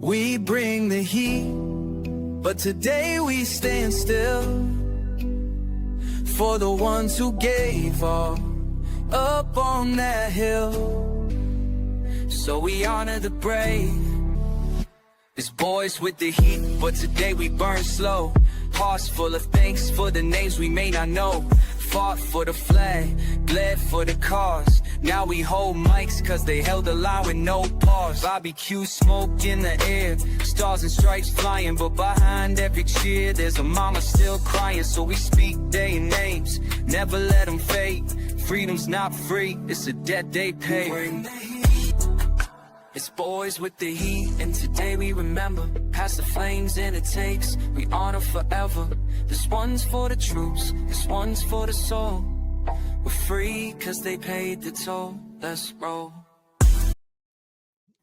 We bring the heat, but today we stand still for the ones who gave all up on that hill. So we honor the brave. It's boys with the heat, but today we burn slow. Hearts full of thanks for the names we may not know. Fought for the flag, bled for the cause. Now we hold mics cause they held the line with no pause. BBQ smoke in the air, stars and stripes flying. But behind every cheer there's a mama still crying. So we speak their names, never let them fade. Freedom's not free, it's a debt they pay. It's boys with the heat, and today we remember. Past the flames and it takes, we honor forever. This one's for the troops, this one's for the soul. We're free cause they paid the toll. Let's roll.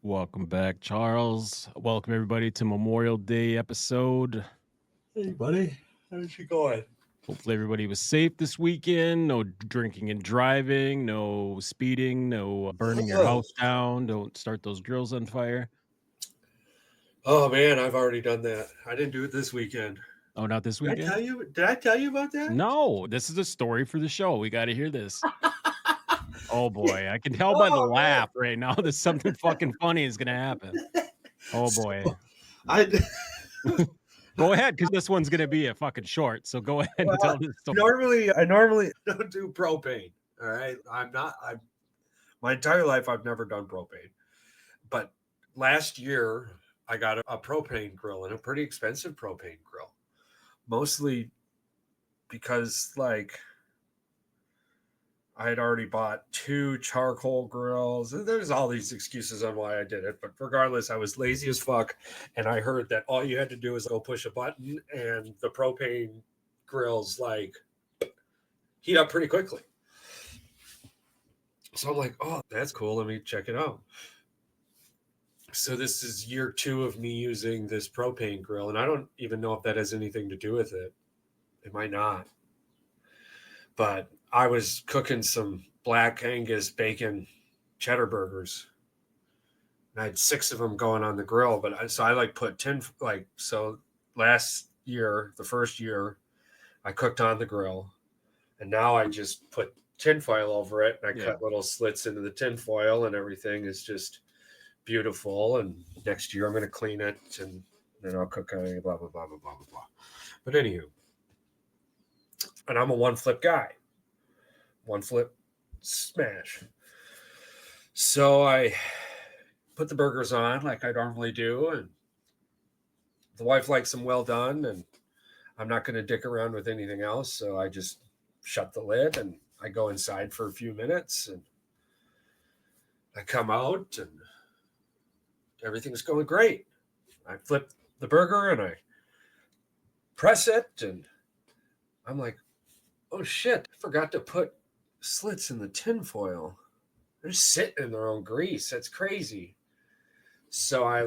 Welcome back, Charles. Welcome everybody to Memorial Day episode. Hey buddy, how's it going? Hopefully everybody was safe this weekend. No drinking and driving, no speeding, no burning your house down. Don't start those grills on fire. Oh man, I've already done that. I didn't do it this weekend. Oh, not this weekend? Did I tell you about that? No, this is a story for the show. We got to hear this. Oh boy, I can tell by the laugh right now that something fucking funny is going to happen. Oh boy. Go ahead, because this one's going to be a fucking short. So go ahead and tell this story. I normally don't do propane. All right. My entire life, I've never done propane. But last year, I got a propane grill, and a pretty expensive propane grill. Mostly because, like, I had already bought 2 charcoal grills. There's all these excuses on why I did it. But regardless, I was lazy as fuck. And I heard that all you had to do is go push a button and the propane grills like heat up pretty quickly. So I'm like, oh, that's cool. Let me check it out. So this is year 2 of me using this propane grill. And I don't even know if that has anything to do with it. It might not. But I was cooking some Black Angus bacon cheddar burgers. And I had 6 of them going on the grill. But I like put 10, so last year, the first year, I cooked on the grill. And now I just put tin foil over it. And I cut little slits into the tin foil, and everything is just beautiful. And next year I'm going to clean it, and then I'll cook on it, blah, blah, blah, blah, blah, blah, blah. But anywho, and I'm a one flip guy. One flip smash. So I put the burgers on like I normally do, and the wife likes them well done, and I'm not going to dick around with anything else. So I just shut the lid and I go inside for a few minutes, and I come out and everything's going great. I flip the burger and I press it, and I'm like, oh shit, I forgot to put slits in the tin foil. They're sitting in their own grease. That's crazy. So I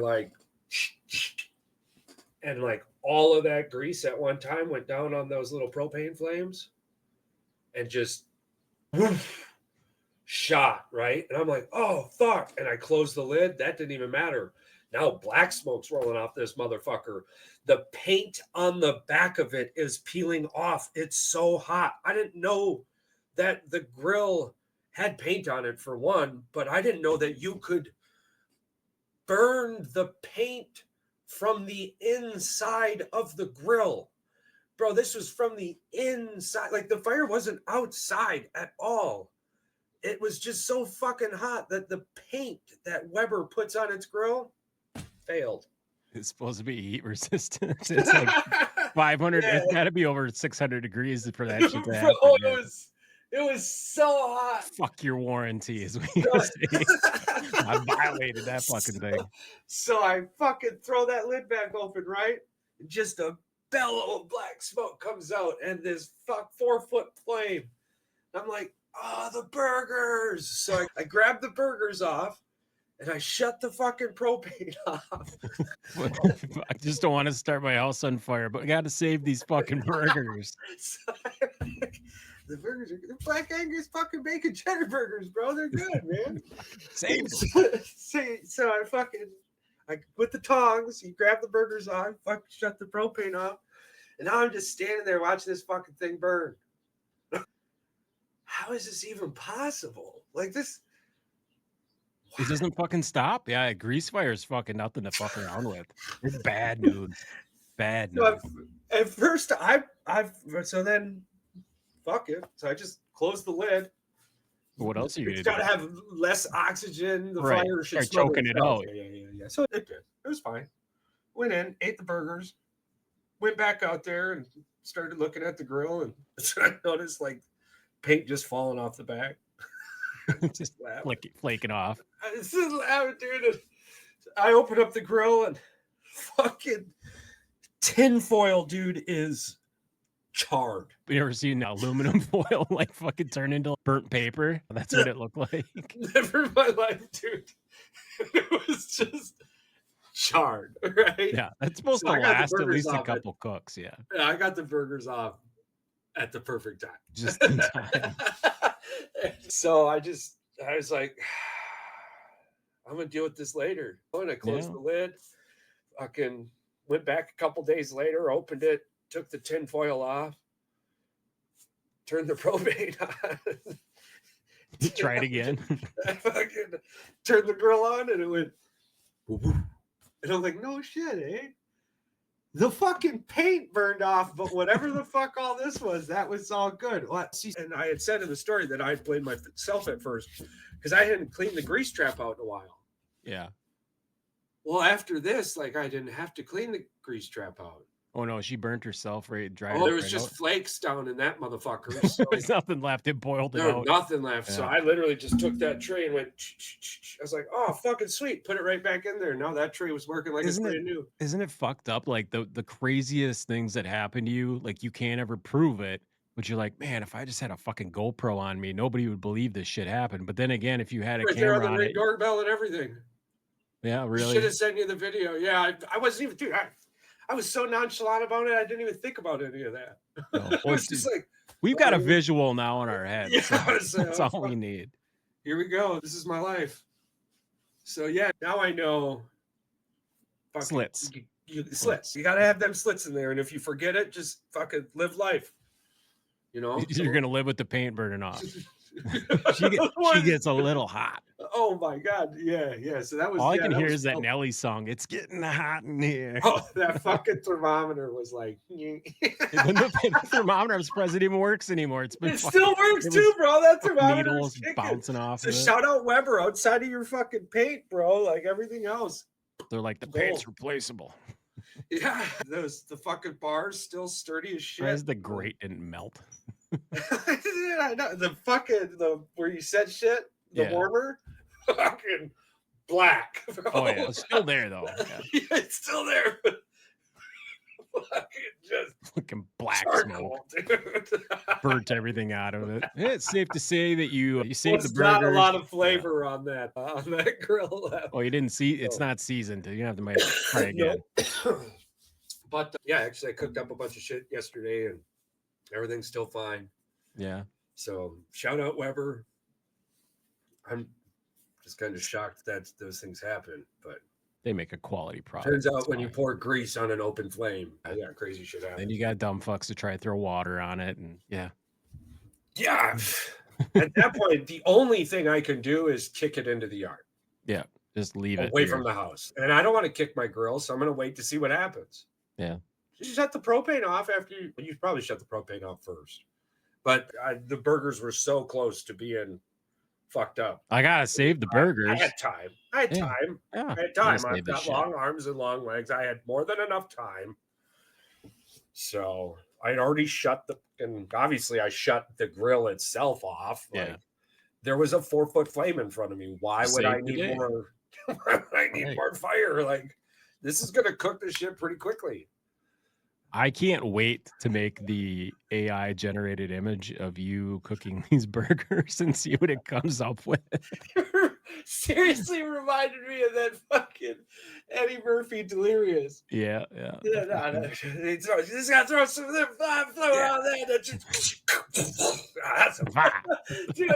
and all of that grease at one time went down on those little propane flames and just woof, shot, right? And I'm like, oh fuck. And I closed the lid. That didn't even matter. Now black smoke's rolling off this motherfucker. The paint on the back of it is peeling off. It's so hot. I didn't know that the grill had paint on it, for one, but I didn't know that you could burn the paint from the inside of the grill. Bro, this was from the inside. Like, the fire wasn't outside at all. It was just so fucking hot that the paint that Weber puts on its grill failed. It's supposed to be heat resistant. It's like 500. Yeah. It's got to be over 600 degrees for that shit to happen. Oh, it was so hot. Fuck your warranty, as we say. I violated that fucking thing. So I fucking throw that lid back open, right? Just a bellow of black smoke comes out, and this 4-foot flame. I'm like, oh, the burgers. So I grabbed the burgers off, and I shut the fucking propane off. I just don't want to start my house on fire, but I got to save these fucking burgers. So the burgers are the Black Angus fucking bacon cheddar burgers, bro. They're good, man. Save them. So with the tongs, you grab the burgers on, fucking shut the propane off, and now I'm just standing there watching this fucking thing burn. How is this even possible? Like this. It doesn't fucking stop. Yeah, grease fire is fucking nothing to fuck around with. It's bad news. Bad So news. at first, so then, fuck it. So I just closed the lid. What else are you It's gonna got to do? have less oxygen. The Right. fire should Start smother choking it itself. out. Yeah. So it did. It was fine. Went in, ate the burgers, went back out there and started looking at the grill, and I noticed like paint just falling off the back. Just flaking off. I was just laughing, dude. I opened up the grill and fucking tinfoil, dude, is charred. You ever seen aluminum foil like fucking turn into burnt paper? That's what it looked like. Never in my life, dude. It was just charred, right? Yeah, that's supposed So to I got the last at burgers least a off couple cooks. Yeah, Yeah, I got the burgers off at the perfect time. just in time. So I was like, I'm gonna deal with this later. And I closed Yeah. the lid, fucking went back a couple days later, opened it, took the tin foil off, turned the propane on. Try it again. I fucking turned the grill on and it went woo, woo. And I'm like, no shit, eh? The fucking paint burned off, but whatever the fuck all this was, that was all good. And I had said in the story that I had blamed myself at first because I hadn't cleaned the grease trap out in a while. Yeah. Well, after this, like I didn't have to clean the grease trap out. Oh no, she burnt herself right dry. Oh, there was just flakes down in that motherfucker. So There's nothing left. It boiled it there was out. nothing left. Yeah. So I literally just took that tray and went. I was like, oh, fucking sweet. Put it right back in there. Now that tray was working like it's brand new. Isn't it fucked up? Like the craziest things that happen to you, like you can't ever prove it, but you're like, man, if I just had a fucking GoPro on me, nobody would believe this shit happened. But then again, if you had a Right there camera on the on ring it, doorbell and everything. yeah, really. Should have sent you the video. Yeah, I wasn't even, dude. I was so nonchalant about it. I didn't even think about any of that. No, It was just like, we've got a visual now in our head. Yeah, so that's all we need. Here we go. This is my life. So yeah, now I know. Slits. Slits. You got to have them slits in there, and if you forget it, just fucking live life. You know, You're gonna live with the paint burning off. she gets a little hot. Oh my god, yeah. So that was all I yeah, can that hear was is that Nelly song. It's getting hot in here. Oh, that fucking thermometer was like. The thermometer, I'm surprised it even works anymore. It still works too, bro. That thermometer needles bouncing off. So shout out Weber outside of your fucking paint, bro. Like everything else. They're like the paint's replaceable. Yeah, the fucking bars still sturdy as shit. As the grate didn't melt. I know the where you said shit, the warmer, fucking black. Bro. Oh yeah, it's still there though. Yeah, it's still there. Fucking just fucking black charcoal, smoke, dude. Burnt everything out of it. It's safe to say that you saved the burgers. Not a lot of flavor on that grill. Oh, you didn't see? It's not seasoned. You have to try again. But yeah, actually, I cooked up a bunch of shit yesterday, and everything's still fine. Yeah. So shout out Weber. I'm just kind of shocked that those things happen, but they make a quality product. Turns out when you pour grease on an open flame, yeah, crazy shit happens. Then you got dumb fucks to try to throw water on it, and yeah. At that point, the only thing I can do is kick it into the yard. Yeah, just leave it away from the house. And I don't want to kick my grill, so I'm going to wait to see what happens. Yeah. You shut the propane off after you probably shut the propane off first. But the burgers were so close to being fucked up. I gotta save the burgers. I had time. Yeah. I had time. I've got long arms and long legs. I had more than enough time. So I had already and obviously I shut the grill itself off. Like, there was a 4-foot flame in front of me. Why would I need more? Why would I need more fire? Like, this is gonna cook this shit pretty quickly. I can't wait to make the AI generated image of you cooking these burgers and see what it comes up with. Seriously reminded me of that fucking fucking Eddie Murphy delirious. Yeah. Yeah, no. He's got to throw some of them flow around there. That just, that's a dude,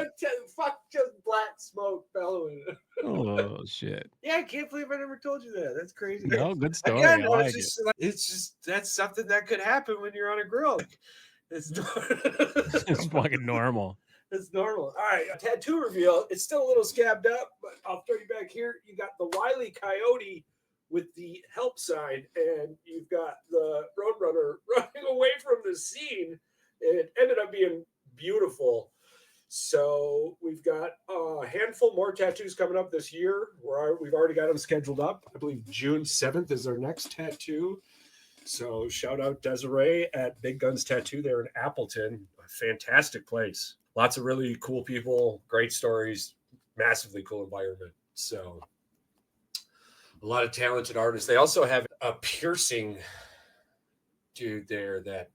fuck, just black smoke bellowing. Oh shit. Yeah, I can't believe I never told you that. That's crazy. No, good story. Again, I no, like it's just that's something that could happen when you're on a grill. It's it's fucking normal. It's normal. All right, a tattoo reveal. It's still a little scabbed up, but I'll throw you back here. You got the Wile E. Coyote with the help sign, and you've got the Roadrunner running away from the scene. It ended up being beautiful. So we've got a handful more tattoos coming up this year. We've already got them scheduled up. I believe June 7th is our next tattoo. So shout out Desiree at Big Guns Tattoo there in Appleton. A fantastic place. Lots of really cool people, great stories, massively cool environment. So a lot of talented artists. They also have a piercing dude there that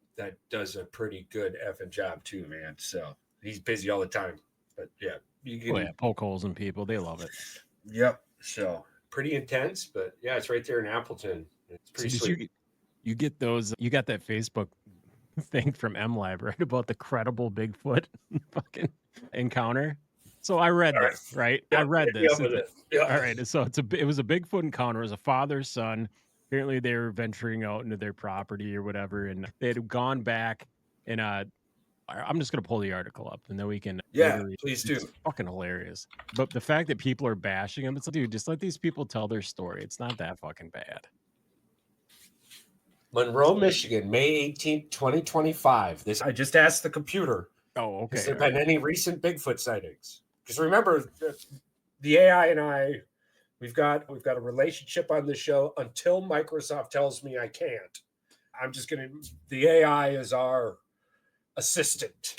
does a pretty good effing job too, man. So he's busy all the time. But yeah, you can poke holes in people. They love it. Yep. So pretty intense, but yeah, it's right there in Appleton. It's pretty sweet. You get those. You got that Facebook thing from MLab, right, about the credible Bigfoot fucking encounter. So I read this, right? Yeah, I read this. Yeah. All right. So it was a Bigfoot encounter. It was a father son. Apparently they were venturing out into their property or whatever, and they had gone back. And I'm just gonna pull the article up, and then we can. Please do. It's fucking hilarious. But the fact that people are bashing them, it's like, dude, just let these people tell their story. It's not that fucking bad. Monroe, Michigan, May 18th, 2025. I just asked the computer. Oh, okay. Has there been any recent Bigfoot sightings? Because remember, the AI and I, we've got a relationship on the show until Microsoft tells me I can't. The AI is our assistant.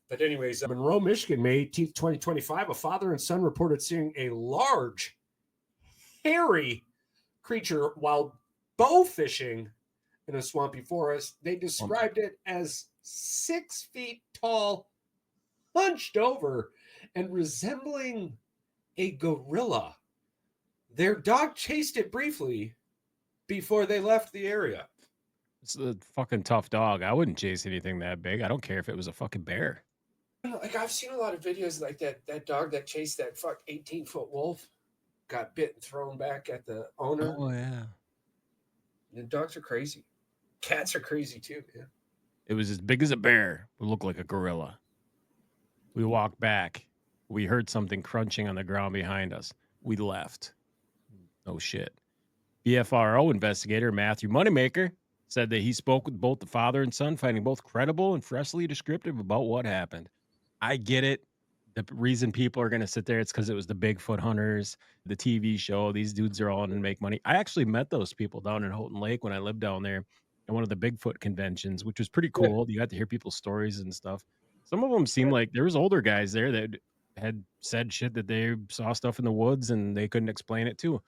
But anyways, Monroe, Michigan, May 18th, 2025, a father and son reported seeing a large, hairy creature while bow fishing in a swampy forest. They described it as 6 feet tall, hunched over, and resembling a gorilla. Their dog chased it briefly before they left the area. It's a fucking tough dog. I wouldn't chase anything that big. I don't care if it was a fucking bear. Like, I've seen a lot of videos like that dog that chased that 18-foot wolf got bit and thrown back at the owner. Oh, yeah. And dogs are crazy. Cats are crazy too, man. It was as big as a bear. It looked like a gorilla. We walked back. We heard something crunching on the ground behind us. We left. No shit. BFRO investigator Matthew Moneymaker said that he spoke with both the father and son, finding both credible and freshly descriptive about what happened. I get it. The reason people are going to sit there, it's because it was the Bigfoot hunters, the TV show. These dudes are all in to make money. I actually met those people down in Houghton Lake when I lived down there at one of the Bigfoot conventions, which was pretty cool. You got to hear people's stories and stuff. Some of them seemed like there was older guys there that had said shit that they saw stuff in the woods and they couldn't explain it too.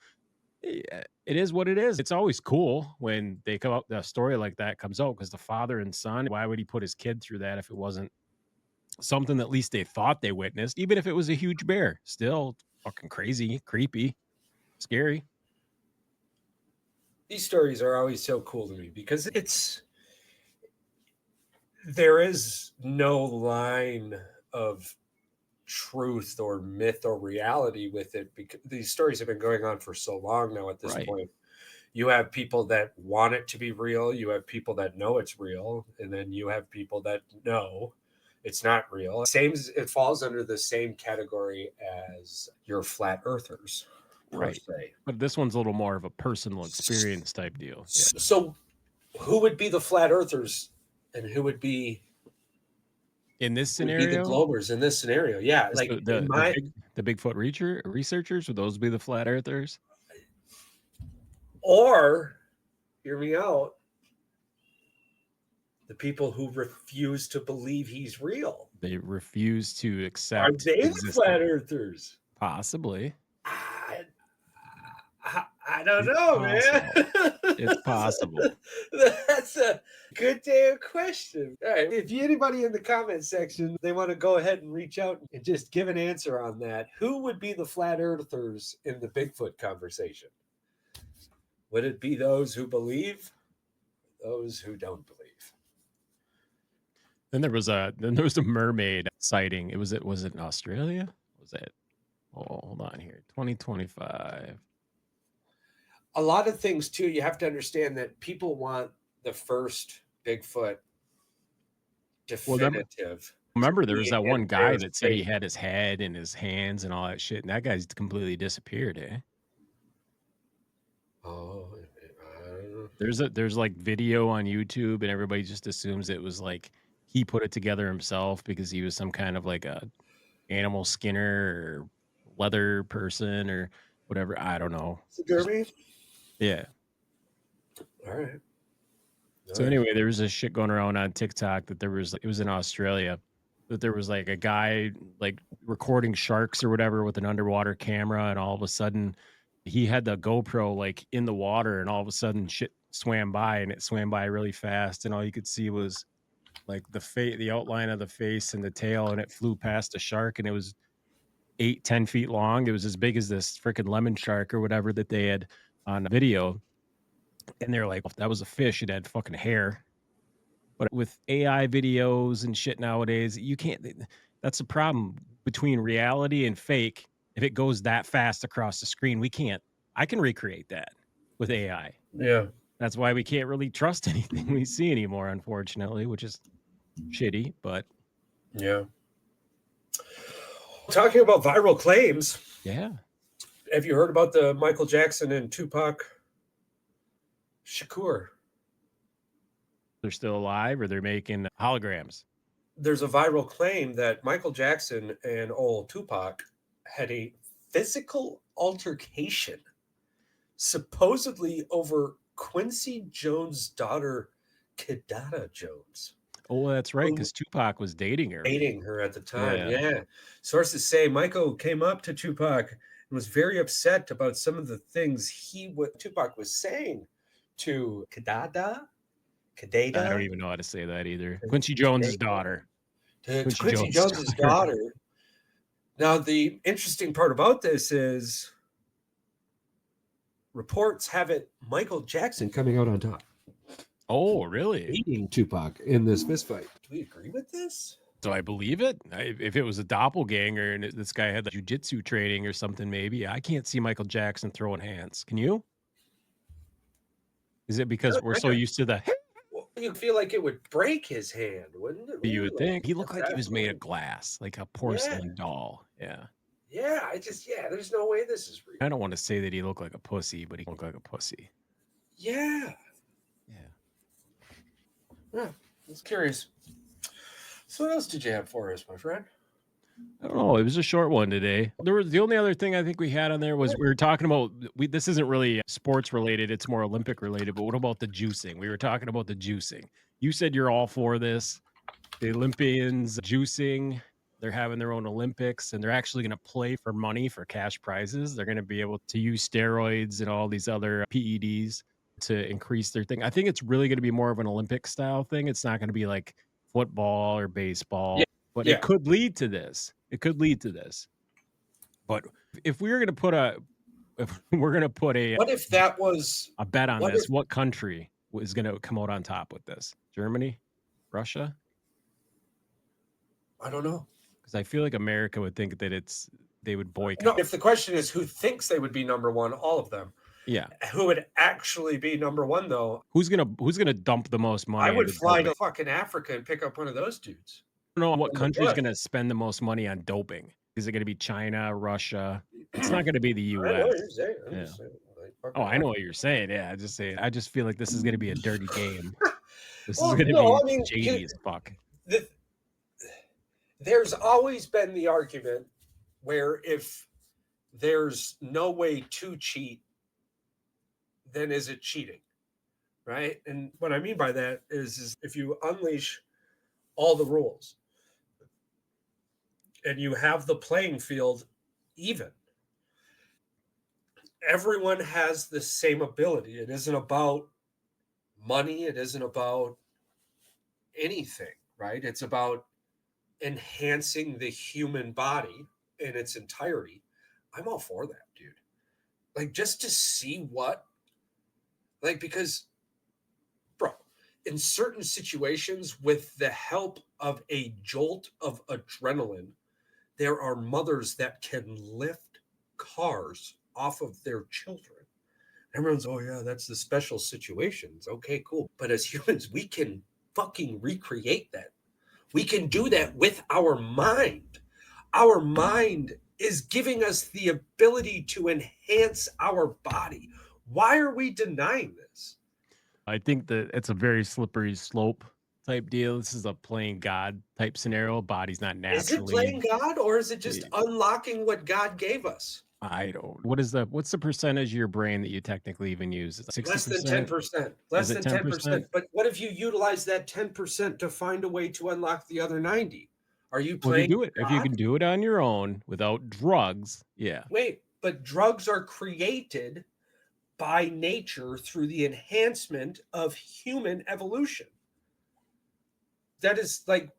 It is what it is. It's always cool when they come up, a story like that comes out, because the father and son, why would he put his kid through that if it wasn't something that at least they thought they witnessed, even if it was a huge bear? Still fucking crazy, creepy, scary. These stories are always so cool to me because there is no line of truth or myth or reality with it, because these stories have been going on for so long now. At this point, you have people that want it to be real, you have people that know it's real, and then you have people that know it's not real. It falls under the same category as your flat earthers, per se. But this one's a little more of a personal experience type deal. So who would be the flat earthers and who would be in this scenario? The Globers in this scenario? Yeah, like the Bigfoot researchers, would those be the flat earthers? Or, hear me out, the people who refuse to believe he's real. They refuse to accept. Are they the flat earthers? Possibly. I don't know, man. It's possible. That's a good damn question. All right. If anybody in the comment section, they want to go ahead and reach out and just give an answer on that, who would be the flat earthers in the Bigfoot conversation? Would it be those who believe, those who don't believe? Then there was a mermaid sighting. Was it in Australia? Was it? Oh, hold on here. 2025. A lot of things too, you have to understand that people want the first Bigfoot Well, definitive. remember to there was be that one in guy their that said he state. had his head and his hands and all that shit, and that guy's completely disappeared, eh? Oh, There's like video on YouTube, and everybody just assumes it was like he put it together himself because he was some kind of like a animal skinner or leather person or whatever. I don't know. is it Derby? Yeah. All right. So anyway, there was this shit going around on TikTok that it was in Australia, that there was like a guy like recording sharks or whatever with an underwater camera, and all of a sudden he had the GoPro like in the water, and all of a sudden shit swam by, and it swam by really fast, and all you could see was like the outline of the face and the tail, and it flew past a shark, and it was 8-10 feet long. It was as big as this freaking lemon shark or whatever that they had on video. And they're like, that was a fish. It had fucking hair. But with AI videos and shit nowadays, you can't. That's the problem between reality and fake. If it goes that fast across the screen, we can't. I can recreate that with AI. Yeah. That's why we can't really trust anything we see anymore, unfortunately, which is shitty. But Yeah. Talking about viral claims, yeah, have you heard about the Michael Jackson and Tupac Shakur? they're still alive, or they're making holograms. There's a viral claim that Michael Jackson and old Tupac had a physical altercation, supposedly over Quincy Jones' daughter, Kidada Jones. Oh, that's right, because Tupac was dating her. Dating her at the time, yeah. Sources say Michael came up to Tupac and was very upset about some of the things Tupac was saying to Kidada. I don't even know how to say that either. Quincy Jones' daughter. Quincy Jones's daughter. Now, the interesting part about this is reports have it Michael Jackson coming out on top. Oh, really? Beating Tupac in this fistfight. Do we agree with this? Do I believe it? If it was a doppelganger and this guy had like jujitsu training or something, maybe. I can't see Michael Jackson throwing hands. Can you? Is it because we're so used to the... Well, you feel like it would break his hand, wouldn't it? You would think. He looked like he was made of glass, like a porcelain doll. Yeah. Yeah, there's no way this is real. I don't want to say that he looked like a pussy, but he looked like a pussy. Yeah. Yeah, I was curious. So what else did you have for us, my friend? I don't know. It was a short one today. The only other thing I think we had on there was we were talking about, this isn't really sports related. It's more Olympic related. But what about the juicing? We were talking about the juicing. You said you're all for this. The Olympians juicing. They're having their own Olympics, and they're actually going to play for money, for cash prizes. They're going to be able to use steroids and all these other PEDs to increase their thing. I think it's really going to be more of an Olympic style thing. It's not going to be like football or baseball, but it could lead to this. It could lead to this. But if we're going to put what if that was a bet on this, what country is going to come out on top with this? Germany? Russia? I don't know. Because I feel like America would think that they would boycott. No, if the question is who thinks they would be number one, all of them. Yeah. Who would actually be number one, though? Who's gonna dump the most money? I would fly to fucking Africa and pick up one of those dudes. I don't know what country's gonna spend the most money on doping. Is it gonna be China, Russia? It's not gonna be the U.S. I know what you're saying. Oh, I know what you're saying. Yeah, I just feel like this is gonna be a dirty game. This is gonna be shady as fuck. There's always been the argument where if there's no way to cheat, then is it cheating, right? And what I mean by that is if you unleash all the rules and you have the playing field even, everyone has the same ability. It isn't about money. It isn't about anything, right? It's about enhancing the human body in its entirety. I'm all for that, dude. Like, just to see what Like, because, bro, in certain situations, with the help of a jolt of adrenaline, there are mothers that can lift cars off of their children. Everyone's, oh yeah, that's the special situations. Okay, cool. But as humans, we can fucking recreate that. We can do that with our mind. Our mind is giving us the ability to enhance our body. Why are we denying this? I think that it's a very slippery slope type deal. This is a playing God type scenario. Body's not Is it naturally. playing God, or is it just eh, unlocking what God gave us? I don't. What's the percentage of your brain that you technically even use? Is it Less than 60%? 10%. Is Less it than 10%? 10%. But what if you utilize that 10% to find a way to unlock the other 90? Are you Well, if you playing do it, if you God? can do it on your own without drugs, yeah. Wait, but drugs are created by nature through the enhancement of human evolution. That is like,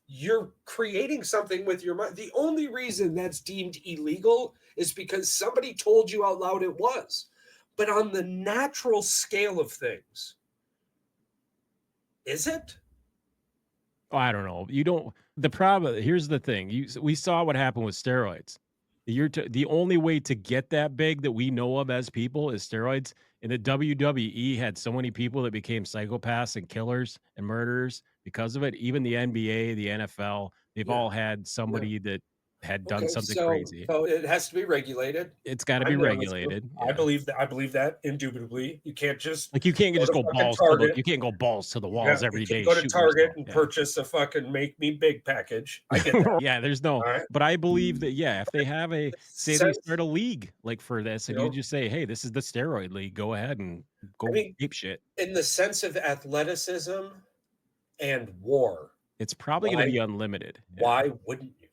you're creating something with your mind. The only reason that's deemed illegal is because somebody told you out loud it was. But on the natural scale of things, is it? Oh, I don't know. You don't. The problem. Here's the thing. We saw what happened with steroids. The only way to get that big that we know of as people is steroids. And the WWE had so many people that became psychopaths and killers and murderers because of it. Even the NBA, the NFL, they've Yeah. all had Yeah. somebody that had done Okay. something So crazy. so it has to be regulated. It's got to be I'm down with you. regulated. I Yeah. believe that. I believe that indubitably. You can't just Like you can't go just to go fucking balls to the Target. you can't go balls to the Yeah, walls you every can't day go to shooting Target yourself. and Yeah. purchase a fucking make me big package. I get that. Yeah, there's no, All right. but I believe that, yeah, if they have The say they sense, start a league like for this, you and you know, just say, hey, this is the steroid league, go ahead and I go mean, ape shit. in the sense of athleticism and war, It's probably going to why be unlimited. Yeah. why wouldn't you?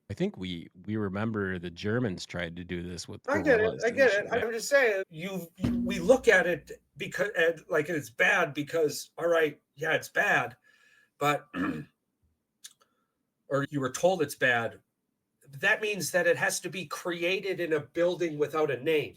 I think we remember the Germans tried to do this with I get it. gorillas I and get it. shit. Yeah. I'm just saying, we look at it because like it's bad because, all right, yeah, it's bad, but or you were told it's bad. That means that it has to be created in a building without a name.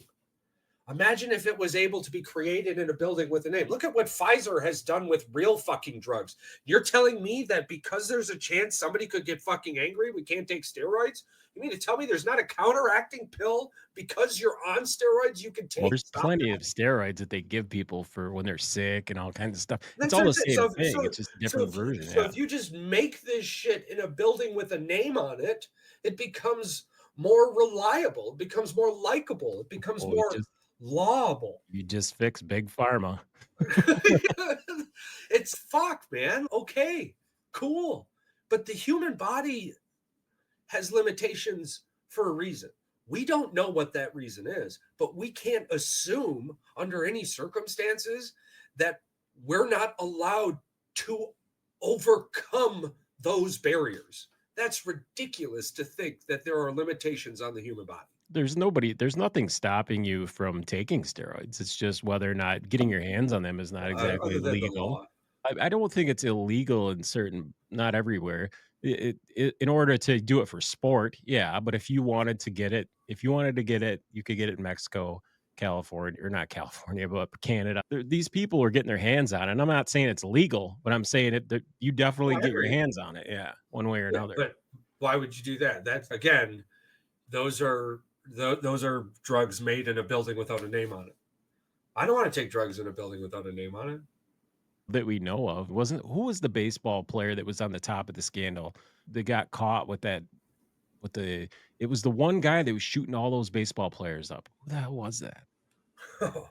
Imagine if it was able to be created in a building with a name. Look at what Pfizer has done with real fucking drugs. You're telling me that because there's a chance somebody could get fucking angry, we can't take steroids? You mean to tell me there's not a counteracting pill because you're on steroids you can Well, take? there's Stop plenty that. of steroids that they give people for when they're sick and all kinds of stuff. It's That's all what I'm the saying. same thing. It's just a So different if you version. Yeah. just make this shit in a building with a name on it, it becomes more reliable. It becomes more likable. It becomes Oh, more lawable. you just fix big pharma. It's fuck, man. Okay, cool. But the human body has limitations for a reason. We don't know what that reason is, but we can't assume under any circumstances that we're not allowed to overcome those barriers. That's ridiculous to think that there are limitations on the human body. There's nothing stopping you from taking steroids. It's just whether or not getting your hands on them is not exactly Other than the legal. law. I don't think it's illegal in certain, not everywhere. In order to do it for sport, yeah. But if you wanted to get it, you could get it in Mexico, California, or not California, but Canada. These people are getting their hands on it. And I'm not saying it's legal, but I'm saying that you definitely I get your agree. hands on it. Yeah, one way or Yeah, another. but why would you do that? That's again, those are those are drugs made in a building without a name on it. I don't want to take drugs in a building without a name on it. That we know of. Wasn't who was the baseball player that was on the top of the scandal that got caught with that with the it was the one guy that was shooting all those baseball players up. Who the hell was that? Oh,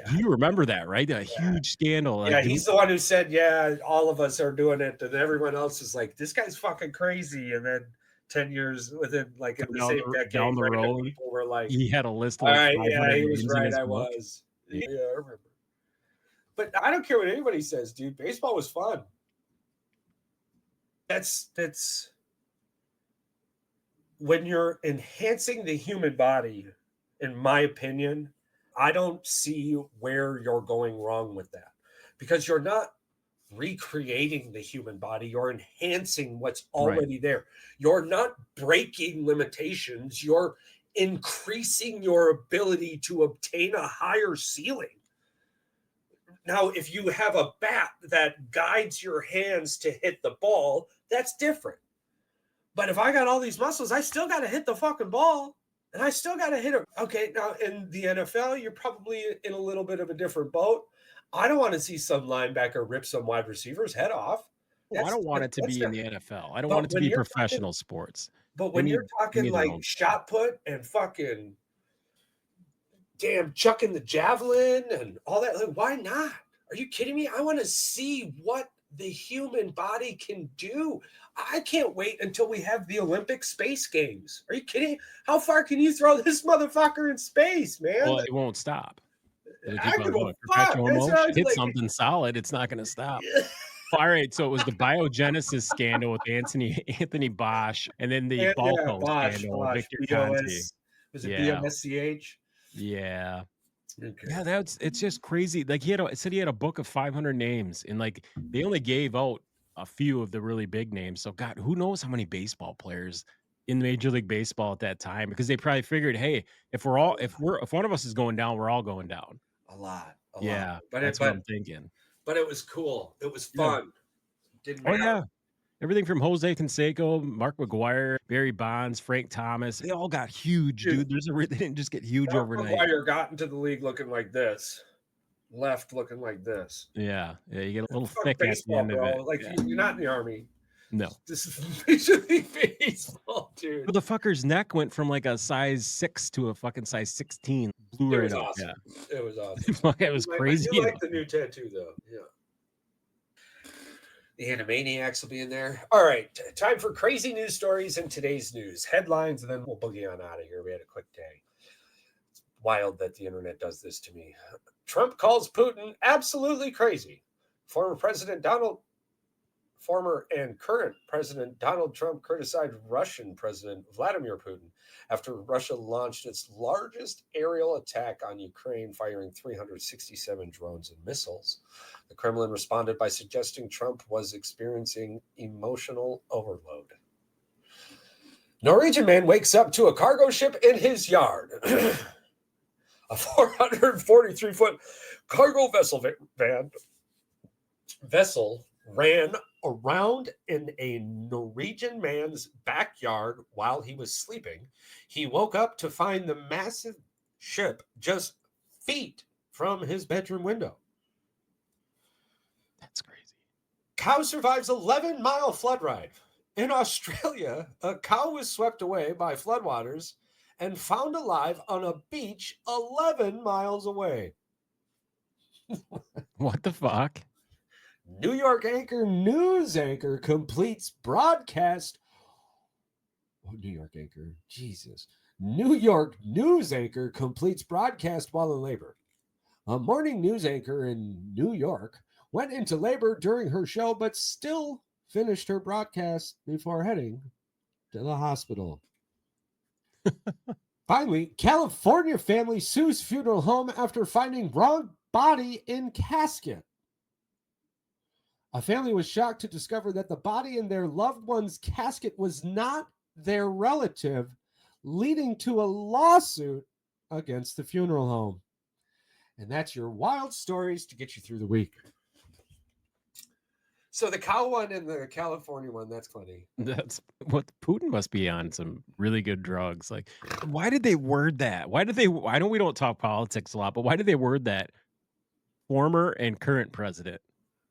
Do you remember that, right? A huge scandal. yeah, Like he's the one who said, "Yeah, all of us are doing it," and everyone else is like, "This guy's fucking crazy." And then 10 years within, like in the down same down decade, the random road, people were like, he had a list of "All like right, yeah, 500 he was names in right. his I book. was." Yeah. Yeah, I remember. But I don't care what anybody says, dude. Baseball was fun. That's when you're enhancing the human body, in my opinion, I don't see where you're going wrong with that because you're not recreating the human body, you're enhancing what's Right. already there. You're not breaking limitations, you're increasing your ability to obtain a higher ceiling. Now, if you have a bat that guides your hands to hit the ball, that's different. But if I got all these muscles, I still got to hit the fucking ball. And I still got to hit it. Okay, now in the NFL, you're probably in a little bit of a different boat. I don't want to see some linebacker rip some wide receiver's head off. I don't want it to be in the NFL. I don't want it to be professional sports. But when you're talking like shot put and fucking damn chucking the javelin and all that, like, why not? Are you kidding me? I want to see what the human body can do. I can't wait until we have the Olympic Space Games. Are you kidding? How far can you throw this motherfucker in space, man? Well, it won't stop. Hit something solid. It's not going to stop. All right, so it was the biogenesis scandal with Anthony Bosch, and then the Balco scandal with Victor Conte. Was it BMSCH? Yeah. Okay. Yeah, it's just crazy. Like it said he had a book of 500 names, and like they only gave out a few of the really big names. So God, who knows how many baseball players in Major League Baseball at that time? Because they probably figured, hey, if one of us is going down, we're all going down. A lot. But that's what I'm thinking. But it was cool. It was fun. Didn't matter. Yeah. Everything from Jose Canseco, Mark McGuire, Barry Bonds, Frank Thomas, they all got huge, dude. They didn't just get huge overnight. McGuire got into the league looking like this. Left looking like this. Yeah. You get a little thick at the end of it. Like you're not in the Army. No. This is Major League Baseball, dude. But the fucker's neck went from like a size 6 to a fucking size 16. It was awesome. Yeah. It was awesome. It was crazy. I do like the new tattoo, though. Yeah. The Animaniacs will be in there. All right. Time for crazy news stories in today's news. Headlines, and then we'll boogie on out of here. We had a quick day. It's wild that the internet does this to me. Trump calls Putin absolutely crazy. Former and current President Donald Trump criticized Russian President Vladimir Putin after Russia launched its largest aerial attack on Ukraine, firing 367 drones and missiles. The Kremlin responded by suggesting Trump was experiencing emotional overload. Norwegian man wakes up to a cargo ship in his yard. A 443-foot cargo vessel ran around in a Norwegian man's backyard while he was sleeping. He woke up to find the massive ship just feet from his bedroom window. That's crazy. Cow survives 11-mile flood ride. In Australia, a cow was swept away by floodwaters and found alive on a beach 11 miles away. What the fuck? New York news anchor completes broadcast. Oh, New York anchor. Jesus. New York news anchor completes broadcast while in labor. A morning news anchor in New York went into labor during her show, but still finished her broadcast before heading to the hospital. Finally, California family sues funeral home after finding wrong body in casket. A family was shocked to discover that the body in their loved one's casket was not their relative, leading to a lawsuit against the funeral home. And that's your wild stories to get you through the week. So the cow one and the California one, that's funny. That's what Putin must be on some really good drugs. Like, why did they word that? I know we don't talk politics a lot, but why did they word that former and current president?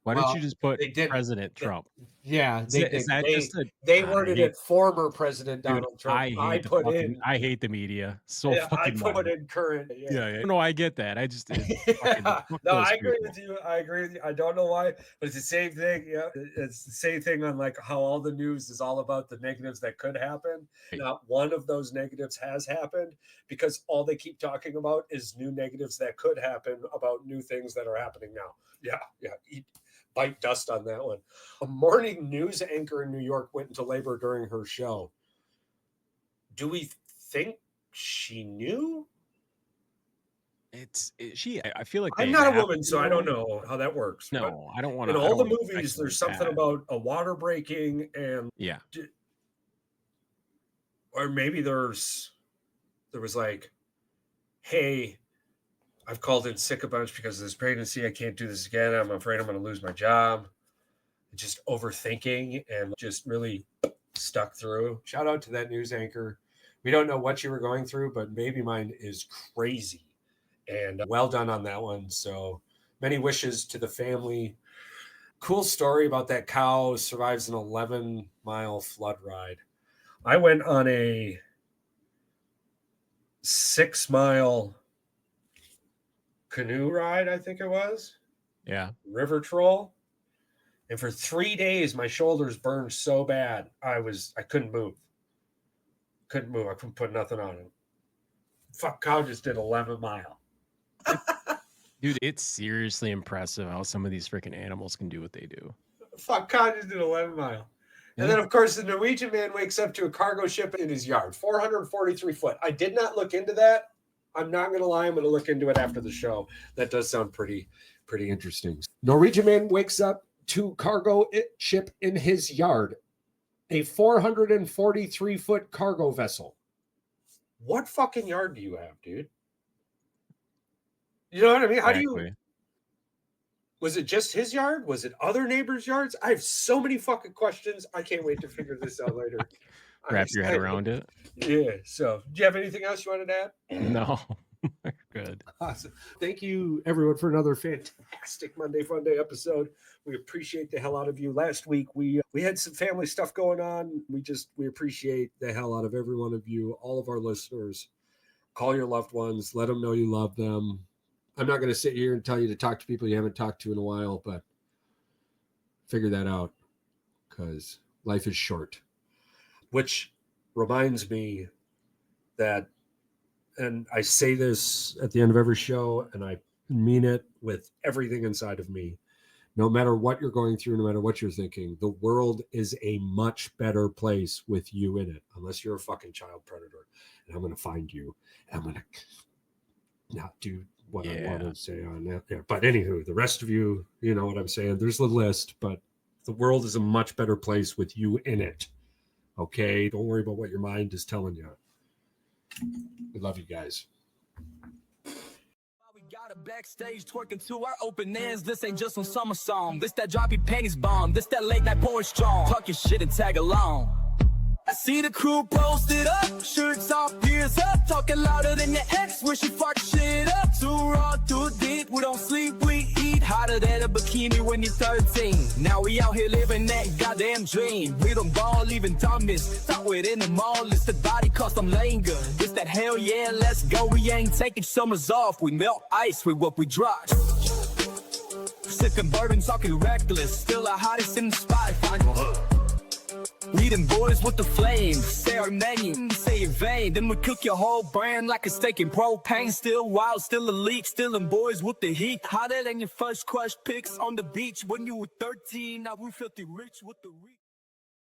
Why don't you just put President Trump? Yeah, they worded it former President Donald Trump. I hate the media so fucking much. I put it in current. Yeah. No, I get that. I just I agree with you. I don't know why, but it's the same thing. Yeah, it's the same thing on like how all the news is all about the negatives that could happen. Not one of those negatives has happened because all they keep talking about is new negatives that could happen about new things that are happening now. Yeah. Bite dust on that one. A morning news anchor in New York went into labor during her show. Do we think she knew? I feel like I'm not a woman, so I don't know how that works. No, I don't want to. In all the movies, there's something about a water breaking and yeah, or maybe there's there was like, hey, I've called in sick a bunch because of this pregnancy. I can't do this again. I'm afraid I'm going to lose my job. Just overthinking and just really stuck through. Shout out to that news anchor. We don't know what you were going through, but baby mine is crazy. And well done on that one. So many wishes to the family. Cool story about that cow survives an 11-mile flood ride. I went on a 6-mile canoe ride, I think it was. Yeah. River troll. And for 3 days, my shoulders burned so bad, I couldn't move. I couldn't put nothing on it. Fuck, cow just did 11 mile. Dude, it's seriously impressive how some of these freaking animals can do what they do. Fuck, cow just did 11 mile. Yeah. And then, of course, the Norwegian man wakes up to a cargo ship in his yard, 443 foot. I did not look into that. I'm not going to lie. I'm going to look into it after the show. That does sound pretty interesting. Norwegian man wakes up to cargo ship in his yard, a 443 foot cargo vessel. What fucking yard do you have, dude? You know what I mean? How do you? Was it just his yard? Was it other neighbors' yards? I have so many fucking questions. I can't wait to figure this out later. Wrap your head around it. Yeah. So, do you have anything else you wanted to add? No. Good. Awesome. Thank you, everyone, for another fantastic Monday Fun Day episode. We appreciate the hell out of you. Last week, we had some family stuff going on. We appreciate the hell out of every one of you, all of our listeners. Call your loved ones. Let them know you love them. I'm not going to sit here and tell you to talk to people you haven't talked to in a while, but figure that out because life is short. Which reminds me that, and I say this at the end of every show, and I mean it with everything inside of me. No matter what you're going through, no matter what you're thinking, the world is a much better place with you in it, unless you're a fucking child predator. And I'm going to find you. And I'm going to not do what I want to say on that there. But anywho, the rest of you, you know what I'm saying. There's the list, but the world is a much better place with you in it. Okay? Don't worry about what your mind is telling you. We love you guys. We got a backstage twerking to our open ends. This ain't just some summer song. This that drop your panties bomb. This that late night porn strong. Talk your shit and tag along. I see the crew posted up, shirts off, ears up, talking louder than your ex. Wish you fuck shit up. Too raw, too deep. We don't sleep, we eat. Hotter than a bikini when you're 13. Now we out here living that goddamn dream. We don't ball, even dumbness. Thought we'd in the mall, listed body cause I'm laying good. It's that hell yeah, let's go. We ain't taking summers off. We melt ice with what we drop. Sipping bourbon, talking reckless. Still the hottest in the spot. We them boys with the flames, say our name, say your vein. Then we cook your whole brand like a steak in propane. Still wild, still elite, still them boys with the heat. Hotter than your first crush pics on the beach when you were 13. Now we filthy rich with the reach.